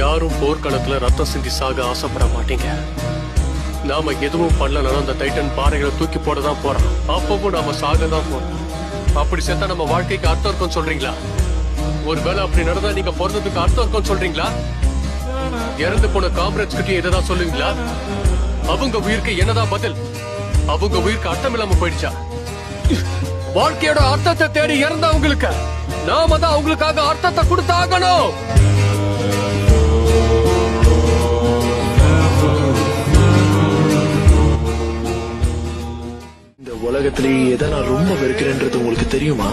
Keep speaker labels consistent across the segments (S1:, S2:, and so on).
S1: யாரும் போர்க்களத்துல ரத்தம் சிந்தி சாக ஆசைப்பட மாட்டீங்க. நாம எதுவும் பண்ணலனாலும் அந்த டைட்டன் பாறைகளை தூக்கி போடதான் போறோம். அப்பவும் நாம சாக தான் போறோம். அப்படி சேர்த்தா நம்ம வாழ்க்கைக்கு அர்த்தம் இருக்கும் சொல்றீங்களா? ஒருவேளை அப்படி நடந்தா நீங்க பிறந்ததுக்கு அர்த்தம் இருக்கும் சொல்றீங்களா? இறந்து போன காம்ரேட்ஸ் கிட்டே இததான் சொல்லுவீங்களா? அவங்க உயிருக்கு என்னதான் பதில்? அவங்க உயிருக்கு அர்த்தம் இல்லாம போயிடுச்சா? வாழ்க்கையோட அர்த்தத்தை தேடி இறந்தவங்களுக்கு நாம தான் அவங்களுக்காக அர்த்தத்தை கொடுத்தாகணும்.
S2: இந்த உலகத்திலேயே எதை நான் ரொம்ப வெறுக்கிறேன்றது உங்களுக்கு தெரியுமா?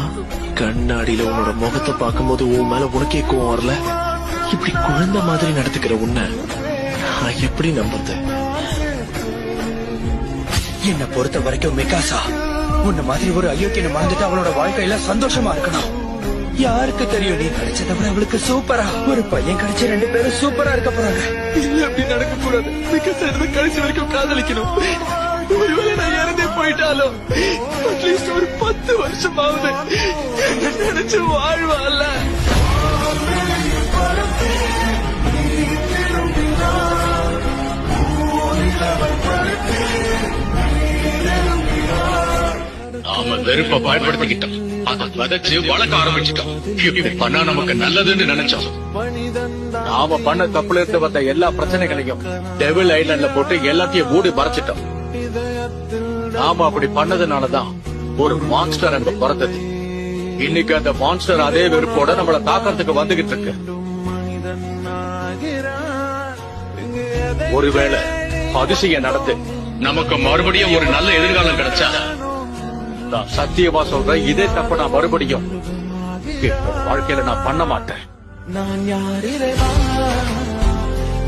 S2: கண்ணாடியில உன்னோட முகத்தை பார்க்கும்போது உன் மேல உனக்கே கோவம் வரல. இப்படி குழந்தை மாதிரி நடத்துக்கிற உன்னை நான் எப்படி நம்புறது?
S3: என்ன பொறுத்த வரைக்கும் மிகாசா உன்ன மாதிரி ஒரு அயோக்கியனை மறந்துட்டு அவளோட வாழ்க்கையில சந்தோஷமா இருக்கணும். யாருக்கு தெரியும், நீ கிடைச்சதை விட அவளுக்கு சூப்பரா ஒரு பையன் கிடைச்ச 2 பேரும் சூப்பரா இருக்க போறாங்க. இல்ல அப்படி நடக்க கூடாது. மிகாசா கடைசி வரைக்கும் காதலிக்கணும். ஒருவேளை நான் இறந்தே போயிட்டாலும் அட்லீஸ்ட் ஒரு 10 வருஷமாவது நினைச்சு வாழ்வாள்ல.
S4: நாம வெறுப்ப பயன்படுத்திக்கிட்டோம், அதை விதைச்சு வளர்க்க ஆரம்பிச்சிட்டோம். இப்படி பண்ணா நமக்கு நல்லதுன்னு நினைச்சோம்.
S5: நாம பண்ண தப்புல இருந்து வந்த எல்லா பிரச்சனைகளையும் டெவில் ஐலண்ட்ல போட்டு எல்லாத்தையும் மூடி மறைச்சிட்டோம். நாம அப்படி பண்ணதுனாலதான் ஒரு மான்ஸ்டர் அங்க பிறந்தது. இன்னைக்கு அந்த மான்ஸ்டர் அதே வெறுப்போட நம்மள தாக்கத்துக்கு வந்துகிட்டு இருக்கு. ஒருவேளை அதிசயம் நடந்து
S4: நமக்கு மறுபடியும் ஒரு நல்ல எதிர்காலம் கிடைச்சா,
S5: நான் சத்தியமா சொல்றேன், இதே தப்ப நான் மறுபடியும் வாழ்க்கையில நான் பண்ண மாட்டேன்.
S3: நான் யார் இறைவா,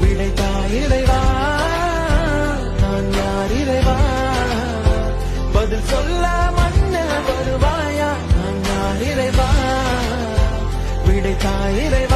S3: விடைத்தாய் இறைவா, நான் யார் இறைவா, பதில் சொல்ல மன்ன வருவாயா, நான் யார் இறைவா, விடைத்தாய் இறைவா.